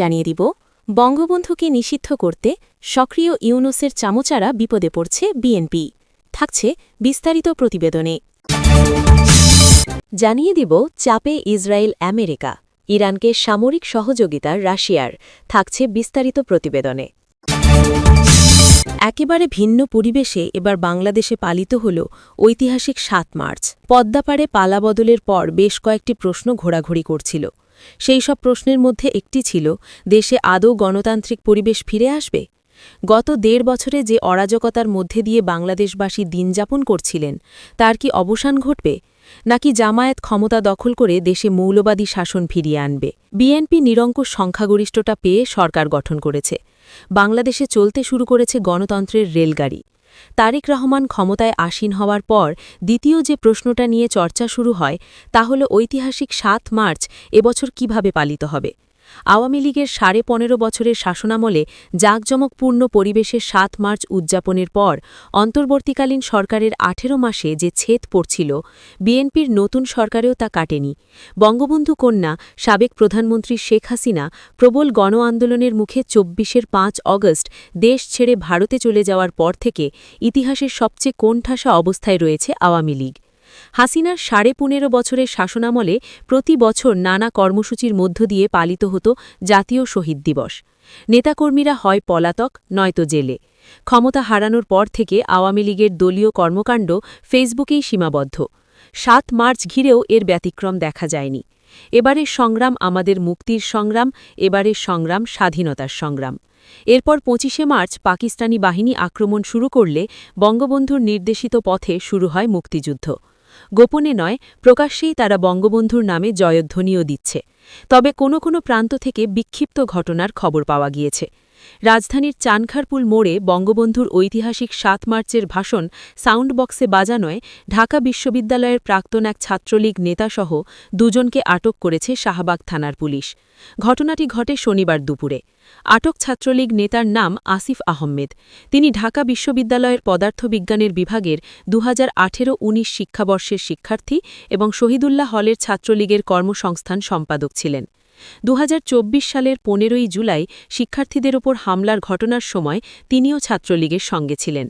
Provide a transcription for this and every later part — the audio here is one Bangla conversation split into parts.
জানিয়ে দিব বঙ্গবন্ধুকে নিষিদ্ধ করতে সক্রিয় ইউনূসের চামচারা বিপদে পড়ছে বিএনপি। থাকছে বিস্তারিত প্রতিবেদনে। জানিয়ে দিব চাপে ইসরায়েল আমেরিকা, ইরানকে সামরিক সহযোগিতার রাশিয়ার। থাকছে বিস্তারিত প্রতিবেদনে। একেবারে ভিন্ন পরিবেশে এবার বাংলাদেশে পালিত হল ঐতিহাসিক ৭ মার্চ। পদ্মাপাড়ে পালাবদলের পর বেশ কয়েকটি প্রশ্ন ঘোরাঘুরি করছিল। সেই সব প্রশ্নের মধ্যে একটি ছিল, দেশে আদৌ গণতান্ত্রিক পরিবেশ ফিরে আসবে? গত ১.৫ বছরে যে অরাজকতার মধ্যে দিয়ে বাংলাদেশবাসী দিনযাপন করছিলেন, তার কি অবসান ঘটবে, নাকি জামায়াত ক্ষমতা দখল করে দেশে মৌলবাদী শাসন ফিরিয়ে আনবে? বিএনপি নিরঙ্কুশ সংখ্যাগরিষ্ঠতা পেয়ে সরকার গঠন করেছে। বাংলাদেশে চলতে শুরু করেছে গণতন্ত্রের রেলগাড়ি। তারেক রহমান ক্ষমতায় আসীন হওয়ার পর দ্বিতীয় যে প্রশ্নটা নিয়ে চর্চা শুরু হয়, তা হল ঐতিহাসিক ৭ মার্চ এবছর কিভাবে পালিত হবে। আওয়ামী লীগের ১৫.৫ বছরের শাসনামলে জাঁকজমকপূর্ণ পরিবেশে ৭ মার্চ উদযাপনের পর অন্তর্বর্তীকালীন সরকারের ১৮ মাসে যে ছেদ পড়ছিল, বিএনপির নতুন সরকারেও তা কাটেনি। বঙ্গবন্ধু কন্যা সাবেক প্রধানমন্ত্রী শেখ হাসিনা প্রবল গণ আন্দোলনের মুখে ২৪ ৫ অগস্ট দেশ ছেড়ে ভারতে চলে যাওয়ার পর থেকে ইতিহাসের সবচেয়ে কোণঠাসা অবস্থায় রয়েছে আওয়ামী লীগ। হাসিনার ১৫.৫ বছরের শাসনামলে প্রতি বছর নানা কর্মসূচির মধ্য দিয়ে পালিত হতো জাতীয় শহীদ দিবস। নেতাকর্মীরা হয় পলাতক, নয়তো জেলে। ক্ষমতা হারানোর পর থেকে আওয়ামী লীগের দলীয় কর্মকাণ্ড ফেসবুকেই সীমাবদ্ধ। ৭ মার্চ ঘিরেও এর ব্যতিক্রম দেখা যায়নি। এবারের সংগ্রাম আমাদের মুক্তির সংগ্রাম, এবারের সংগ্রাম স্বাধীনতার সংগ্রাম। এরপর ২৫শে মার্চ পাকিস্তানি বাহিনী আক্রমণ শুরু করলে বঙ্গবন্ধুর নির্দেশিত পথে শুরু হয় মুক্তিযুদ্ধ। গোপনে নয়, প্রকাশ্যেই তারা বঙ্গবন্ধুর নামে জয়ধ্বনিও দিচ্ছে। তবে কোনো প্রান্ত থেকে বিক্ষিপ্ত ঘটনার খবর পাওয়া গিয়েছে। রাজধানীর চানখারপুল মোড়ে বঙ্গবন্ধুর ঐতিহাসিক ৭ মার্চের ভাষণ সাউন্ড বক্সে বাজানোয় ঢাকা বিশ্ববিদ্যালয়ের প্রাক্তন এক ছাত্রলীগ নেতাসহ দুজনকে আটক করেছে শাহবাগ থানার পুলিশ। ঘটনাটি ঘটে শনিবার দুপুরে। আটক ছাত্রলীগ নেতার নাম আসিফ আহমেদ। তিনি ঢাকা বিশ্ববিদ্যালয়ের পদার্থবিজ্ঞানের বিভাগের ২০১৮-১৯ শিক্ষাবর্ষের শিক্ষার্থী এবং শহীদুল্লাহ হলের ছাত্রলীগের কর্মসংস্থান সম্পাদক ছিলেন। ২০২৪ সালের ১৫ই জুলাই শিক্ষার্থীদের ওপর হামলার ঘটনার সময় তিনিও ছাত্রলীগের সঙ্গে ছিলেন।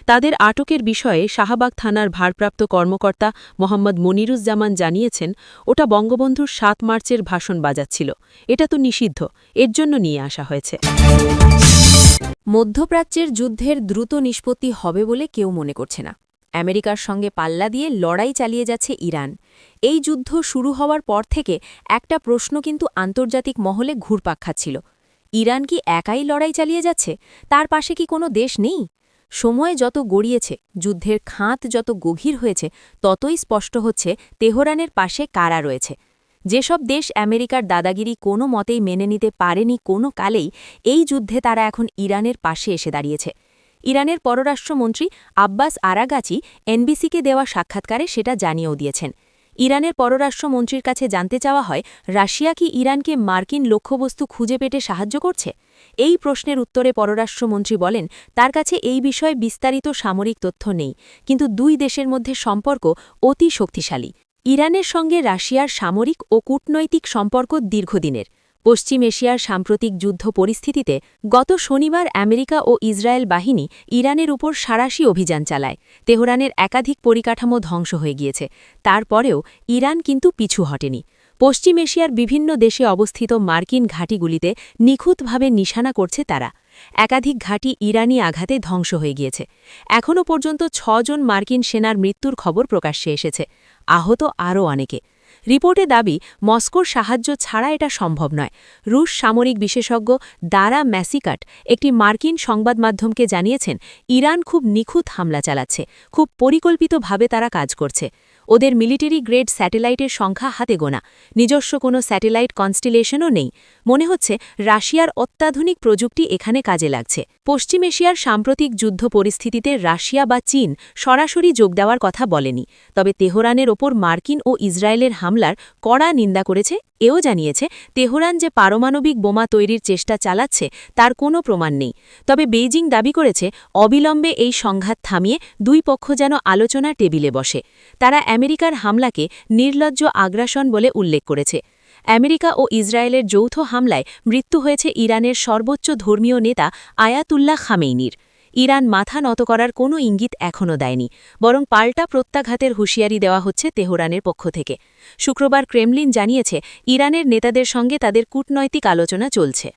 তাদের আটকের বিষয়ে শাহবাগ থানার ভারপ্রাপ্ত কর্মকর্তা মোহাম্মদ মনিরুজ্জামান জানিয়েছেন, ওটা বঙ্গবন্ধুর ৭ মার্চের ভাষণ বাজাচ্ছিল, এটা তো নিষিদ্ধ, এর জন্য নিয়ে আসা হয়েছে। মধ্যপ্রাচ্যের যুদ্ধের দ্রুত নিষ্পত্তি হবে বলে কেউ মনে করছে না। আমেরিকার সঙ্গে পাল্লা দিয়ে লড়াই চালিয়ে যাচ্ছে ইরান। এই যুদ্ধ শুরু হওয়ার পর থেকে একটা প্রশ্ন কিন্তু আন্তর্জাতিক মহলে ঘুরপাক খাচ্ছিল। ইরান কি একাই লড়াই চালিয়ে যাচ্ছে? তার পাশে কি কোনো দেশ নেই? সময় যত গড়িয়েছে, যুদ্ধের খাত যত গভীর হয়েছে, ততই স্পষ্ট হচ্ছে তেহরানের পাশে কারা রয়েছে। যেসব দেশ আমেরিকার দাদাগিরি কোনো মতেই মেনে নিতে পারেনি কোনো কালেই, এই যুদ্ধে তারা এখন ইরানের পাশে এসে দাঁড়িয়েছে। ইরানের পররাষ্ট্রমন্ত্রী আব্বাস আরাগাচি এনবিসিকে দেওয়া সাক্ষাৎকারে সেটা জানিয়েও দিয়েছেন। ইরানের পররাষ্ট্রমন্ত্রীর কাছে জানতে চাওয়া হয়, রাশিয়া কি ইরানকে মার্কিন লক্ষ্যবস্তু খুঁজে পেতে সাহায্য করছে? এই প্রশ্নের উত্তরে পররাষ্ট্রমন্ত্রী বলেন, তার কাছে এই বিষয়ে বিস্তারিত সামরিক তথ্য নেই, কিন্তু দুই দেশের মধ্যে সম্পর্ক অতি শক্তিশালী। ইরানের সঙ্গে রাশিয়ার সামরিক ও কূটনৈতিক সম্পর্ক দীর্ঘদিনের। পশ্চিম এশিয়ার সাম্প্রতিক যুদ্ধ পরিস্থিতিতে গত শনিবার আমেরিকা ও ইসরায়েল বাহিনী ইরানের উপর সাঁড়াশি অভিযান চালায়। তেহরানের একাধিক পরিকাঠামো ধ্বংস হয়ে গিয়েছে। তারপরেও ইরান কিন্তু পিছু হটেনি। পশ্চিম এশিয়ার বিভিন্ন দেশে অবস্থিত মার্কিন ঘাঁটিগুলিতে নিখুঁতভাবে নিশানা করছে তারা। একাধিক ঘাঁটি ইরানি আঘাতে ধ্বংস হয়ে গিয়েছে। এখনও পর্যন্ত ৬ জন মার্কিন সেনার মৃত্যুর খবর প্রকাশ্যে এসেছে। আহত আরও অনেকে। রিপোর্টে দাবি, মস্কোর সাহায্য ছাড়া এটা সম্ভব নয়। রুশ সামরিক বিশেষজ্ঞ দারা ম্যাসিকাট একটি মার্কিন সংবাদ মাধ্যমকে জানিয়েছেন, ইরান খুব নিখুঁত হামলা চালাচ্ছে, খুব পরিকল্পিতভাবে তারা কাজ করছে। ওদের মিলিটারি গ্রেড স্যাটেলাইটের সংখ্যা হাতে গোনা, নিজস্ব কোনো স্যাটেলাইট কনস্টিলেশনও নেই। মনে হচ্ছে রাশিয়ার অত্যাধুনিক প্রযুক্তি এখানে কাজে লাগছে। পশ্চিম এশিয়ার সাম্প্রতিক যুদ্ধ পরিস্থিতিতে রাশিয়া বা চীন সরাসরি যোগ দেওয়ার কথা বলেনি, তবে তেহরানের ওপর মার্কিন ও ইসরায়েলের হামলার কড়া নিন্দা করেছে। এও জানিয়েছে, তেহরান যে পারমাণবিক বোমা তৈরির চেষ্টা চালাচ্ছে তার কোনো প্রমাণ নেই। তবে বেইজিং দাবি করেছে, অবিলম্বে এই সংঘাত থামিয়ে দুই পক্ষ যেন আলোচনার টেবিলে বসে। তারা আমেরিকার হামলাকে নির্লজ্জ আগ্রাসন বলে উল্লেখ করেছে। আমেরিকা ও ইসরায়েলের যৌথ হামলায় মৃত্যু হয়েছে ইরানের সর্বোচ্চ ধর্মীয় নেতা আয়াতুল্লাহ খামেইনির। ইরান মাথা নত করার কোনো ইঙ্গিত এখনও দেয়নি, বরং পাল্টা প্রত্যাঘাতের হুঁশিয়ারি দেওয়া হচ্ছে তেহরানের পক্ষ থেকে। শুক্রবার ক্রেমলিন জানিয়েছে, ইরানের নেতাদের সঙ্গে তাদের কূটনৈতিক আলোচনা চলছে।